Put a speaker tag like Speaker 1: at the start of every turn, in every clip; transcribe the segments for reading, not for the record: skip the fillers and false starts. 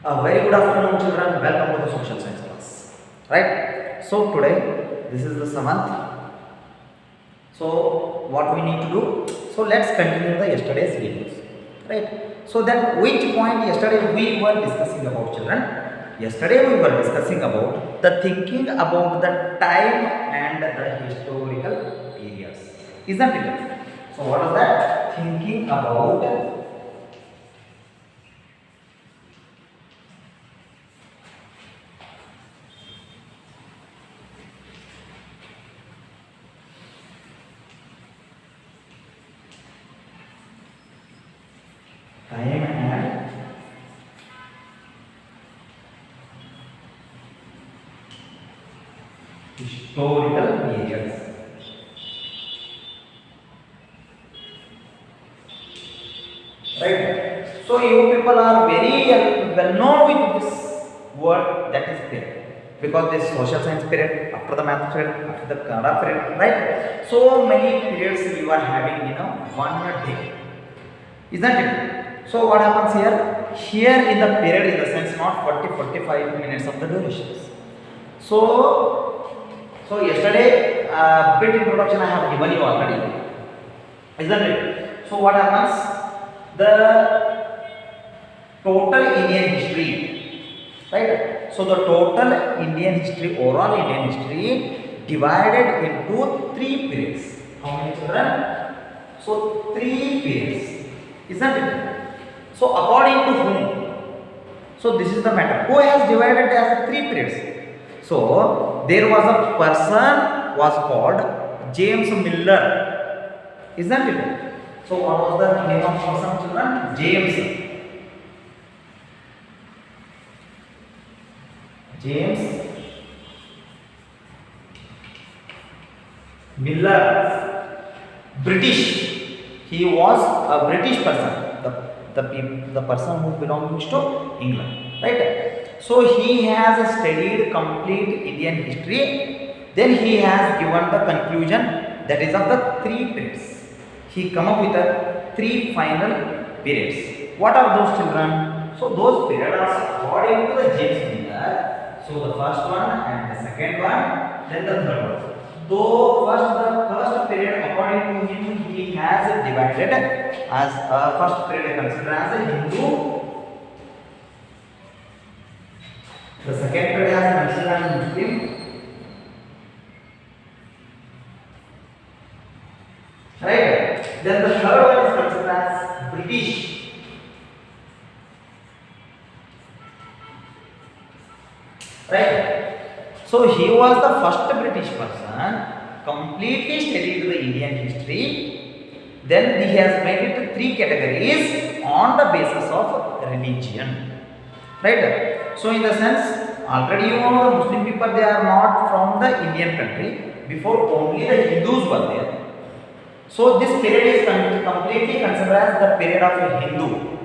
Speaker 1: A very good afternoon, children. Welcome to the social science class. Right? So, today this is the seventh. So, what we need to do? So, let's continue the yesterday's videos. Right? So, then which point yesterday we were discussing about, children? Yesterday we were discussing about the thinking about the time and the historical periods. Isn't it? So, what is that? Thinking about time and historical periods. Right? So you people are very well known with this word, that is period. Because this social science period, after the math period, after the Kannada period, right? So many periods you are having in a one day. Isn't it? So what happens here? Here in the period, in the sense not 40-45 minutes of the durations. So yesterday, bit introduction I have given you already, isn't it? So what happens? The total Indian history, right? So the total Indian history, overall Indian history, divided into three periods. How many, children? So three periods, isn't it? So according to whom? So this is the matter. Who has divided as three periods? So there was a person was called James Miller, isn't it? So what was the name of person, children? James Miller, British. He was a British person, the person who belongs to England, right? So he has studied complete Indian history. Then he has given the conclusion, that is of the three periods. He come up with the three final periods. What are those, children? So those periods are according to the James Miller. So the first one and the second one, then the third one. Though the first period, according to him, he has divided as first period considered as a Hindu. The second period has considered as Muslim. Right? Then the third one is considered as British. Right? So he was the first British person, completely studied the Indian history. Then he has made it three categories on the basis of religion. Right? So in the sense, already you know the Muslim people, they are not from the Indian country. Before only the Hindus were there. So this period is completely considered as the period of a Hindu.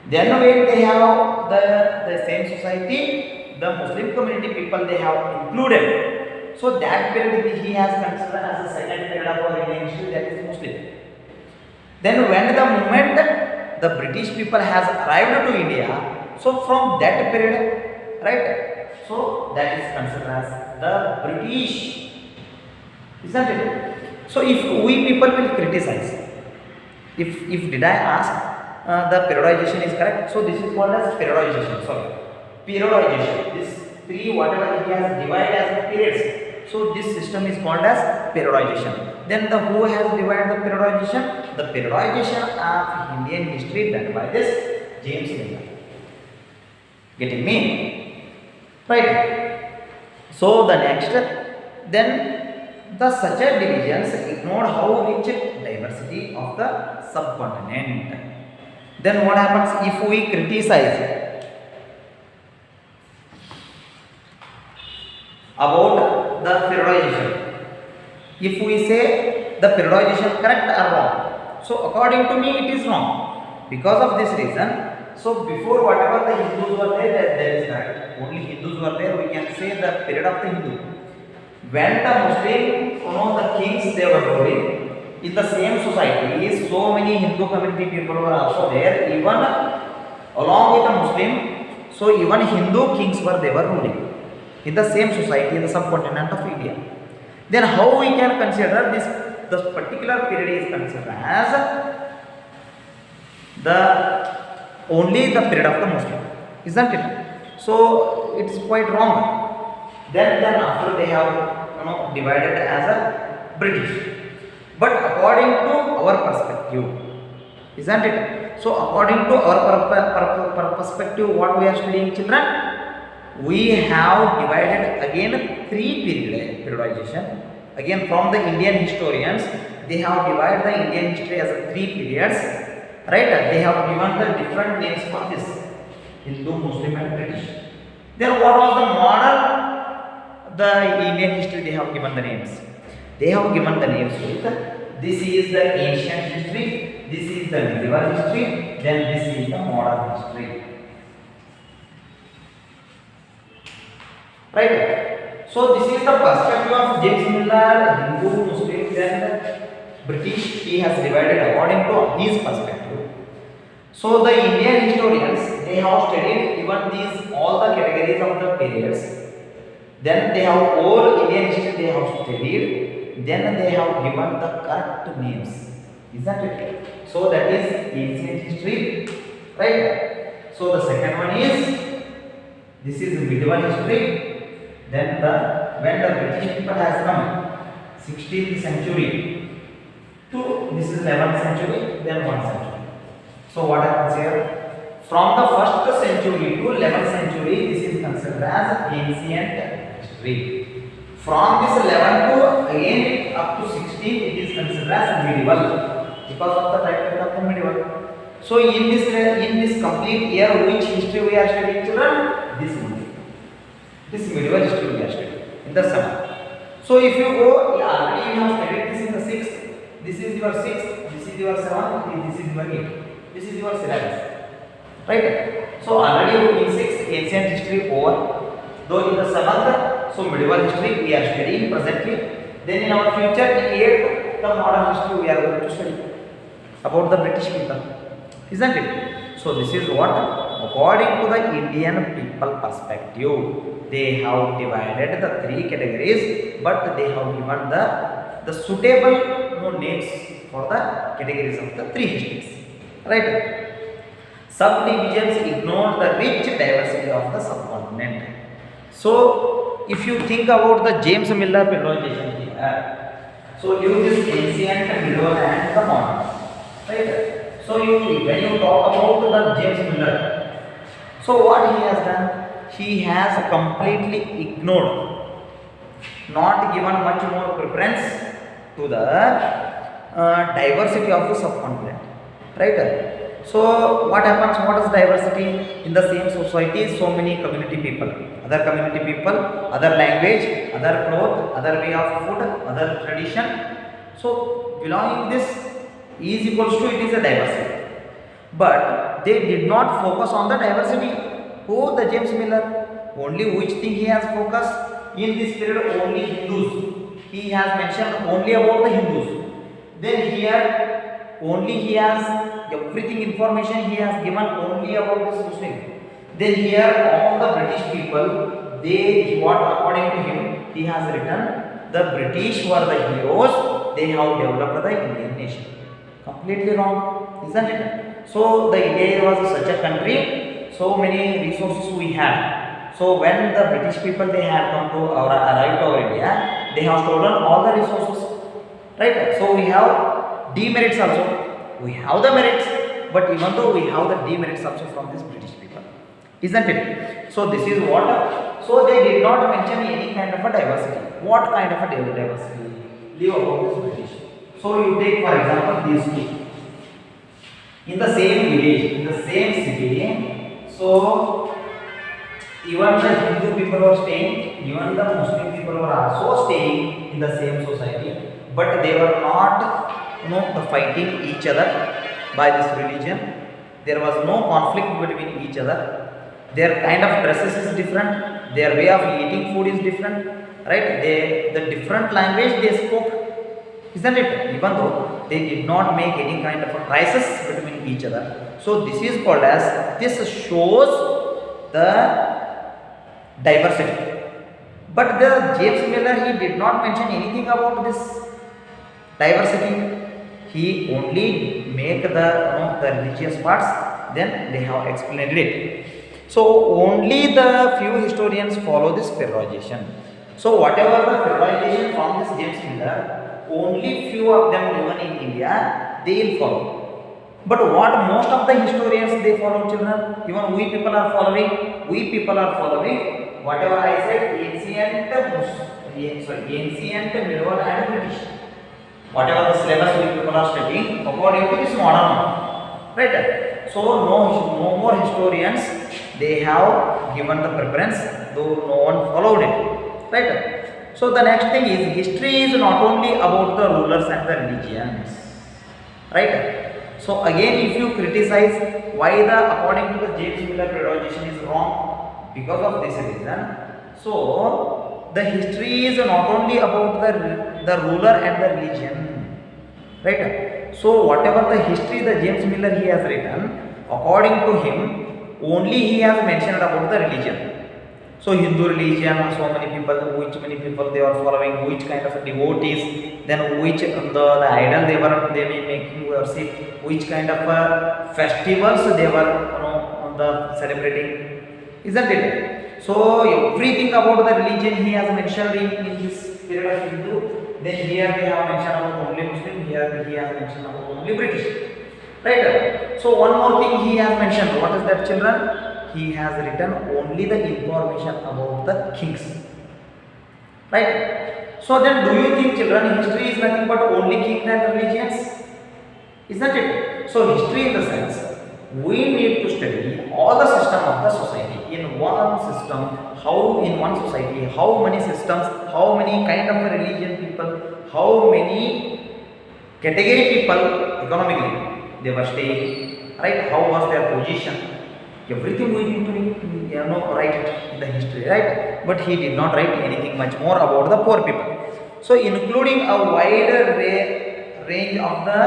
Speaker 1: Then when they have the same society, the Muslim community people they have included. So that period he has considered as the second period of our Indian history, that is Muslim. Then when the moment the British people has arrived to India, so from that period, right? So that is considered as the British, isn't it? So if we people will criticize, if did I ask the periodization is correct? So this is called as periodization. Sorry, periodization. This three whatever he has divided as periods. So this system is called as periodization. Then the who has divided the periodization? The periodization of Indian history done by this James Miller. Getting me? Right. So the next, then the such divisions ignored how rich diversity of the subcontinent. Then what happens if we criticize about the periodization? If we say the periodization correct or wrong? So according to me it is wrong. Because of this reason, so before whatever the Hindus were there, that is correct. Only Hindus were there, we can say the period of the Hindu. When the Muslim, the kings they were ruling, in the same society, so many Hindu community people were also there, even along with the Muslim. So even Hindu kings they were ruling in the same society in the subcontinent of India. Then how we can consider this particular period is considered as the only the period of the Muslim, isn't it? So it is quite wrong. Then after they have divided as a British. But according to our perspective, isn't it? So according to our perspective, what we are studying, children, we have divided again three periodization. Again from the Indian historians, they have divided the Indian history as a three periods. Right? They have given the different names for this: Hindu, Muslim, and British. Then what was the model? The Indian history they have given the names. They have given the names with this is the ancient history, this is the medieval history, then this is the modern history. Right? So this is the perspective of James Miller, Hindu, Muslim, then British. He has divided according to his perspective. So the Indian historians they have studied even these all the categories of the periods. Then they have all Indian history they have studied. Then they have given the correct names, isn't it? So that is ancient history, right? So the second one is this is medieval history. Then when the British people has come 16th century to this is 11th century, then 1st century. So what happens here? From the 1st century to 11th century, this is considered as ancient history. From this 11 to again up to 16, it is considered as medieval because of the title of the medieval. So in this complete year, which history we are studying, children? This one. This medieval history we are studying in the summer. So if you go, already you have studied this in the 6th. This is your 6th. This is your 7th. This is your 8th. This is your syllabus. Right? So already in 6th, ancient history over. Though in the 7th. So medieval history we are studying presently. Then in our future, in 8th, the modern history we are going to study about the British people, isn't it? So this is what, according to the Indian people perspective, they have divided the three categories, but they have given the suitable names for the categories of the three histories. Right? Subdivisions ignore the rich diversity of the subcontinent. So if you think about the James Miller periodization here, so you this ancient, medieval, and the modern, right? So when you talk about the James Miller, so what he has done? He has completely ignored, not given much more preference to the diversity of the subcontinent, right? So what happens? What is diversity in the same society? So many community people, other community people, other language, other cloth, other way of food, other tradition. So belonging this is equals to it is a diversity. But they did not focus on the diversity. Who? The James Miller. Only which thing he has focused in this period? Only Hindus. He has mentioned only about the Hindus. Then here only he has everything information he has given only about this Muslim. Then here all the British people, they what according to him he has written the British were the heroes, they have developed the Indian nation. Completely wrong, isn't it? So the India was such a country, so many resources we have. So when the British people they had come to arrived to our India, they have stolen all the resources. Right? So we have demerits also. We have the merits, but even though we have the demerits also from these British people, isn't it? So this is what. So they did not mention any kind of a diversity. What kind of a diversity? Leave about this British. So you take for example these two. In the same village, in the same city, so even the Hindu people were staying, even the Muslim people were also staying in the same society, but they were not fighting each other by this religion. There was no conflict between each other. Their kind of dresses is different, their way of eating food is different, right? The different language they spoke, isn't it? Even though they did not make any kind of a crisis between each other. So this is called as, this shows the diversity. But the James Miller, he did not mention anything about this diversity. He only make the the religious parts, then they have explained it. So only the few historians follow this periodization. So whatever the periodization from this James Miller, only few of them even in India they will follow. But what most of the historians they follow, children, even we people are following. We people are following whatever I said, ancient, medieval and British. Whatever the syllabus we people are studying according to this modern one, right? So no more historians they have given the preference, though no one followed it, right? So the next thing is, history is not only about the rulers and the religions, right? So again, if you criticize why the according to the James Miller periodization is wrong, because of this reason. So the history is not only about the ruler and the religion, right? So whatever the history the James Miller he has written, according to him, only he has mentioned about the religion. So Hindu religion, so many people they are following, which kind of devotees, then which the idol they were making worship, which kind of festivals they were celebrating, isn't it? So everything about the religion he has mentioned in this period of Hindu. Then here they have mentioned about only Muslim, here he has mentioned about only British, right? So one more thing he has mentioned, what is that, children? He has written only the information about the kings, right? So then do you think, children, history is nothing but only kings and religions, isn't it? So history in the sense, we need to study all the system of the society. In one system, how in one society, how many systems, how many kind of religion people, how many category people economically they were staying, right? How was their position? Everything we need to write it in the history, right? But he did not write anything much more about the poor people. So including a wider range of the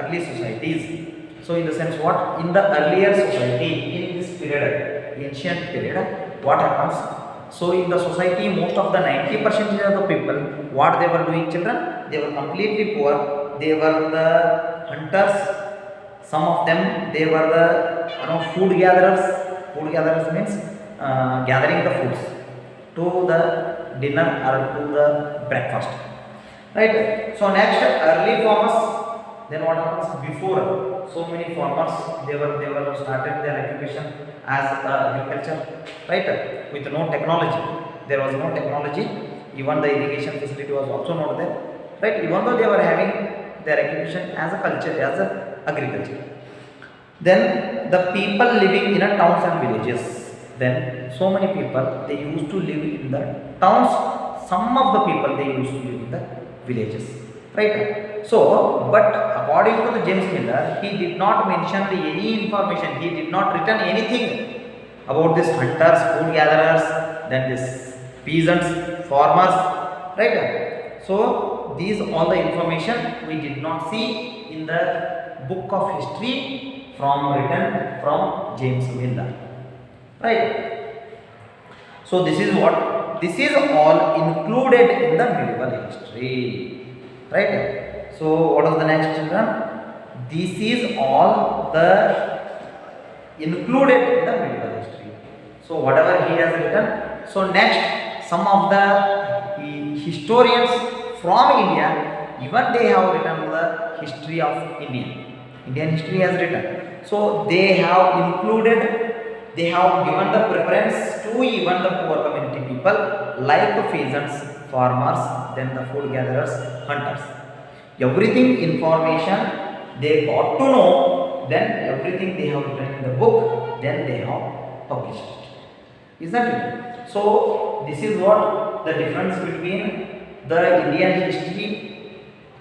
Speaker 1: early societies. So in the sense, what in the earlier society, in this period, ancient period, what happens? So in the society, most of the 90% of the people, what they were doing, children? They were completely poor. They were the hunters. Some of them they were the food gatherers. Food gatherers means gathering the foods to the dinner or to the breakfast, right? So next, early farmers. Then what happens? Before, so many farmers they were started their occupation as agriculture, right? With no technology, there was no technology. Even the irrigation facility was also not there, right? Even though they were having their occupation as a culture, as a agriculture. Then the people living in a towns and villages. Then so many people they used to live in the towns. Some of the people they used to live in the villages, right? So, but according to the James Miller, he did not mention any information. He did not written anything about this hunters, food gatherers, then this peasants, farmers, right? So these all the information we did not see in the book of history written from James Miller, right? So this is all included in the medieval history, right? So what is the next, children? This is all the included in the medieval history. So whatever he has written. So next, some of the historians from India, even they have written the history of Indian history has written. So they have included, they have given the preference to even the poor community people like the peasants, farmers, then the food gatherers, hunters. Everything information they got to know, then everything they have written in the book, then they have published it, isn't it? So this is what the difference between the Indian history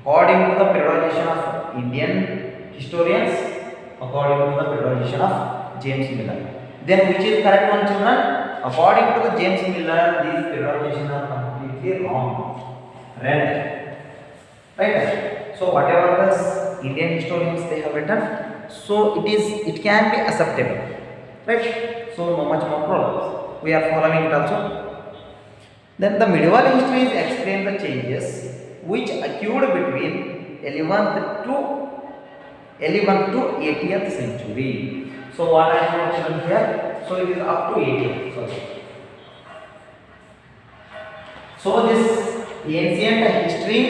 Speaker 1: according to the periodization of Indian historians, according to the periodization of James Miller. Then which is correct one, children? According to the James Miller, these periodizations are completely wrong. Right? So whatever the Indian historians they have written, so it can be acceptable, right? So no much more problems. We are following it also. Then the medieval history is explain the changes which occurred between 11th to 18th century. So what I have mentioned here, so it is up to 18th. Sorry. So this ancient history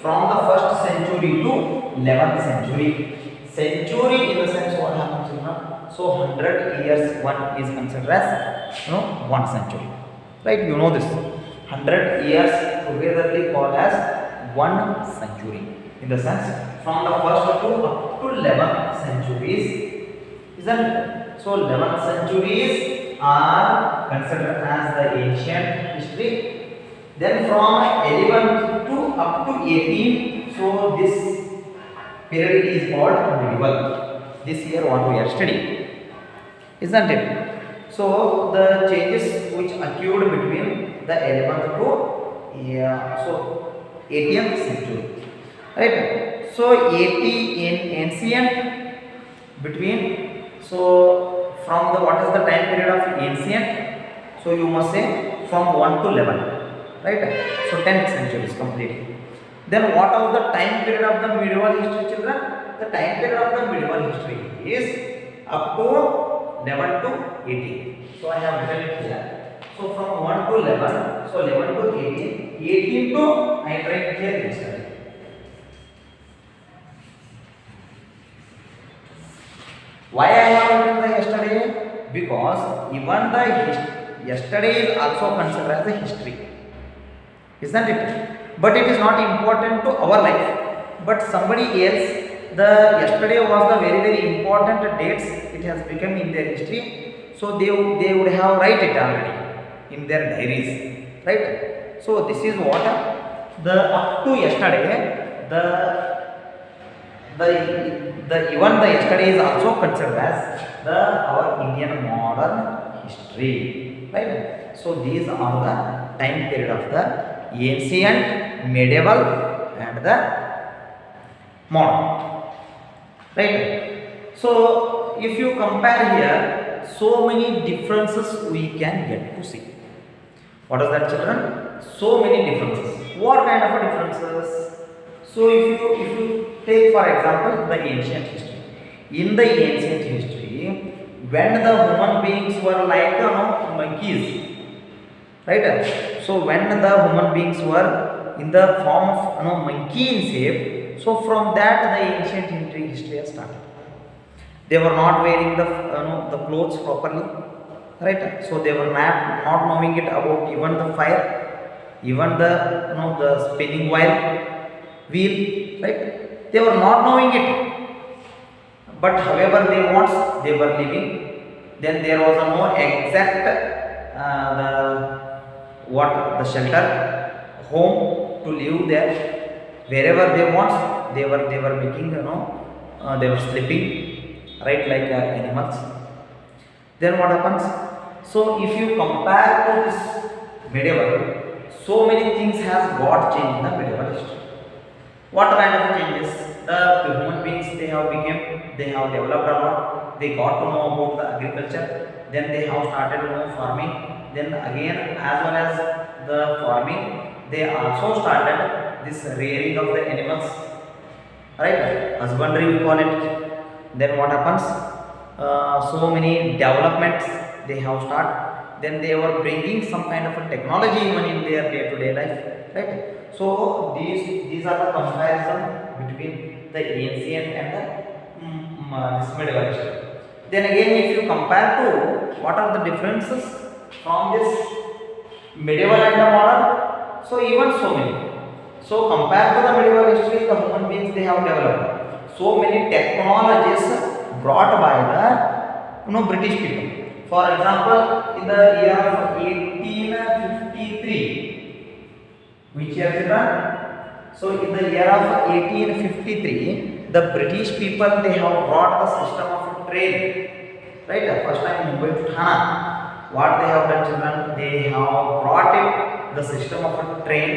Speaker 1: from the 1st century to 11th century. Century in the sense what happens in so 100 years one is considered as one century. Right? You know this. 100 years togetherly called as one century. In the sense from the 1st to up to 11th centuries. Isn't it? So 11th centuries are considered as the ancient history. Then from 11th to up to 18, so this period is called medieval. This year what we are studying, isn't it? So the changes which occurred between the 11th to so 18th century, right? So 80 in ancient between, so from the what is the time period of ancient? So you must say from 1 to 11. Right? So 10th century is completely. Then what was the time period of the medieval history, children? The time period of the medieval history is up to 11 to 18. So I have written it here. So from 1 to 11, so 11 to 18, 18 to I write here yesterday. Why I have written the yesterday? Because even the yesterday is also considered as a history. Isn't it? But it is not important to our life. But somebody else, the yesterday was the very important dates. It has become in their history. So they would have write it already in their diaries, right? So this is what the up to yesterday the even the yesterday is also considered as our Indian modern history, right? So these are the time period of the ancient, medieval and the modern, right? So if you compare here, so many differences we can get to see. What is that, children? So many differences. What kind of differences? So if you take for example the ancient history. In the ancient history, when the human beings were like monkeys, right? So when the human beings were in the form of monkey in shape, so from that the ancient history has started. They were not wearing the clothes properly, right? So they were not knowing it about even the fire, even the the spinning wheel, right? They were not knowing it. But however they were living. Then there was no exact the shelter, home to live there. Wherever they want, they were making they were sleeping, right, like animals. Then what happens? So if you compare to this medieval, so many things has got changed in the medieval history. What kind of changes? The human beings they have developed a lot. They got to know about the agriculture. Then they have started farming. Then again, as well as the farming, they also started this rearing of the animals, right? Husbandry we call it. Then what happens? So many developments they have started. Then they were bringing some kind of a technology even in their day-to-day life, right? So these are the comparison between the ancient and the this medieval history. Then again, if you compare to what are the differences from this medieval and the modern, so even so many. So compared to the medieval history, the human beings they have developed so many technologies brought by the British people. For example, in the year of 1853, which year, children? So in the year of 1853, the British people they have brought the system of train, right? First time Mumbai to Thane. What they have done, children? They have brought it the system of a train,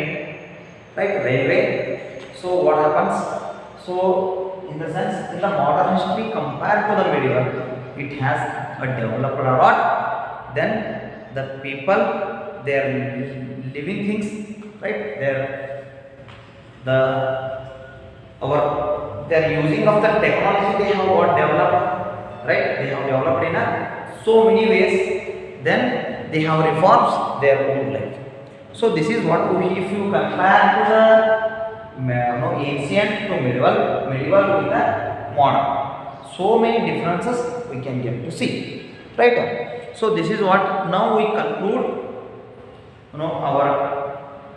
Speaker 1: right? Railway. So what happens? So in the sense, in the modern history compared to the medieval, it has developed a lot. then the people, their living things, right, their the our their using of the technology they have got developed, right, they have developed in a so many ways, then they have reforms their own life. So this is what if you compare to the ancient to medieval with the modern, so many differences we can get to see, right. So this is what now we conclude our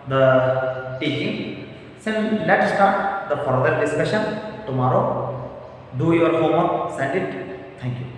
Speaker 1: the teaching. So let's start the further discussion tomorrow. Do your homework, send it. Thank you.